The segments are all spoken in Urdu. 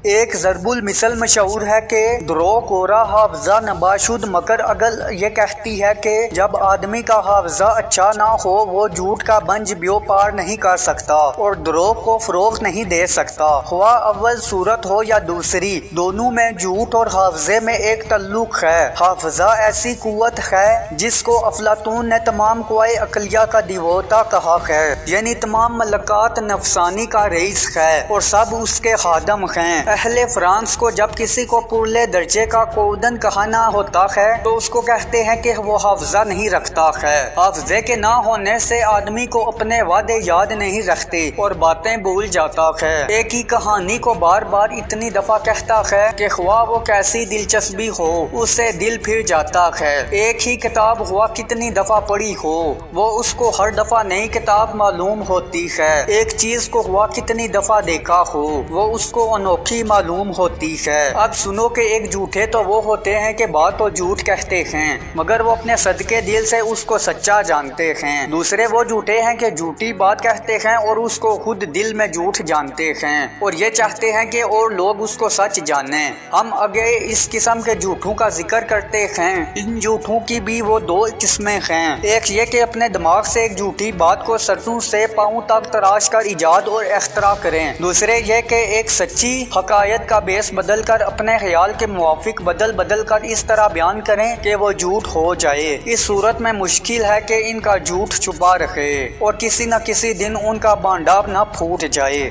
ایک ضرب المثل مشہور ہے کہ درو کورا حافظہ نباشد، مگر اگر یہ کہتی ہے کہ جب آدمی کا حافظہ اچھا نہ ہو وہ جھوٹ کا بنج بیو پار نہیں کر سکتا اور دروغ کو فروغ نہیں دے سکتا، خواہ اول صورت ہو یا دوسری، دونوں میں جھوٹ اور حافظے میں ایک تعلق ہے۔ حافظہ ایسی قوت ہے جس کو افلاطون نے تمام قوائے عقلیہ کا دیوتا کہا ہے، یعنی تمام ملکات نفسانی کا رئیس ہے اور سب اس کے خادم ہیں۔ اہل فرانس کو جب کسی کو پرلے درجے کا کودن کہنا ہوتا ہے تو اس کو کہتے ہیں کہ وہ حافظہ نہیں رکھتا ہے۔ حافظے کے نہ ہونے سے آدمی کو اپنے وعدے یاد نہیں رکھتے اور باتیں بھول جاتا ہے، ایک ہی کہانی کو بار بار اتنی دفعہ کہتا ہے کہ خواہ وہ کیسی دلچسپی ہو اسے دل پھر جاتا ہے، ایک ہی کتاب ہوا کتنی دفعہ پڑھی ہو وہ اس کو ہر دفعہ نئی کتاب معلوم ہوتی ہے، ایک چیز کو ہوا کتنی دفعہ دیکھا ہو وہ اس کو انوکھی معلوم ہوتی ہے۔ اب سنو کہ ایک جھوٹے تو وہ ہوتے ہیں کہ بات تو جھوٹ کہتے ہیں مگر وہ اپنے صدقے دل سے اس کو سچا جانتے ہیں، دوسرے وہ جھوٹے ہیں کہ جھوٹی بات کہتے ہیں اور اس کو خود دل میں جھوٹ جانتے ہیں اور یہ چاہتے ہیں کہ اور لوگ اس کو سچ جانیں۔ ہم آگے اس قسم کے جھوٹوں کا ذکر کرتے ہیں۔ ان جھوٹوں کی بھی وہ دو قسمیں ہیں، ایک یہ کہ اپنے دماغ سے ایک جھوٹی بات کو سروں سے پاؤں تک تراش کر ایجاد اور اختراع کریں، دوسرے یہ کہ ایک سچی حقائق کا بیس بدل کر اپنے خیال کے موافق بدل کر اس طرح بیان کریں کہ وہ جھوٹ ہو جائے۔ اس صورت میں مشکل ہے کہ ان کا جھوٹ چھپا رکھے اور کسی نہ کسی دن ان کا بانڈا نہ پھوٹ جائے۔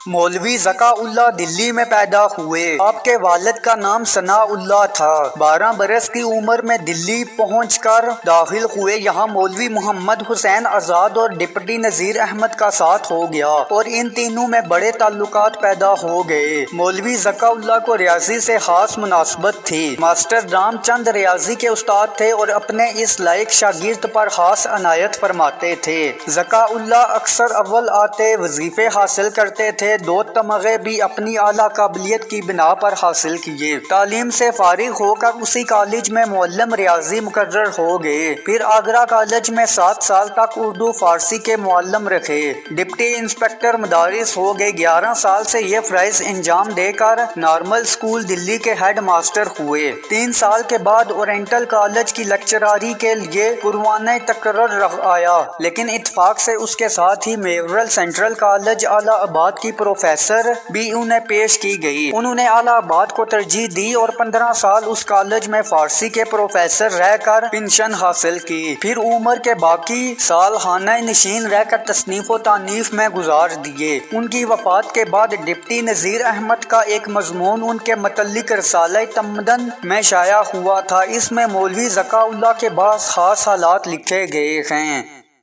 مولوی ذکا اللہ دلی میں پیدا ہوئے۔ آپ کے والد کا نام ثناء اللہ تھا۔ 12 برس کی عمر میں دلی پہنچ کر داخل ہوئے۔ یہاں مولوی محمد حسین آزاد اور ڈپٹی نذیر احمد کا ساتھ ہو گیا اور ان تینوں میں بڑے تعلقات پیدا ہو گئے۔ مولوی ذکا اللہ کو ریاضی سے خاص مناسبت تھی۔ ماسٹر رام چند ریاضی کے استاد تھے اور اپنے اس لائق شاگرد پر خاص عنایت فرماتے تھے۔ ذکا اللہ اکثر اول آتے، وظیفے حاصل کرتے تھے، 2 تمغے بھی اپنی اعلیٰ قابلیت کی بنا پر حاصل کیے۔ تعلیم سے فارغ ہو کر اسی کالج میں معلم ریاضی مقرر ہو گئے، پھر آگرہ کالج میں 7 سال تک اردو فارسی کے معلم رکھے، ڈپٹی انسپکٹر مدارس ہو گئے۔ 11 سال سے یہ فرائض انجام دے کر نارمل اسکول دلی کے ہیڈ ماسٹر ہوئے۔ 3 سال کے بعد اورینٹل کالج کی لیکچراری کے لیے پروانہ تقرر آیا، لیکن اتفاق سے اس کے ساتھ ہی میورل سینٹرل کالج الہ آباد کی پروفیسر بھی انہیں پیش کی گئی۔ انہوں نے الہ آباد کو ترجیح دی اور 15 سال اس کالج میں فارسی کے پروفیسر رہ کر پنشن حاصل کی، پھر عمر کے باقی سال خانہ نشین رہ کر تصنیف و تانیف میں گزار دیے۔ ان کی وفات کے بعد ڈپٹی نذیر احمد کا ایک مضمون ان کے متعلق رسالہ تمدن میں شائع ہوا تھا، اس میں مولوی ذکا اللہ کے بعض خاص حالات لکھے گئے ہیں۔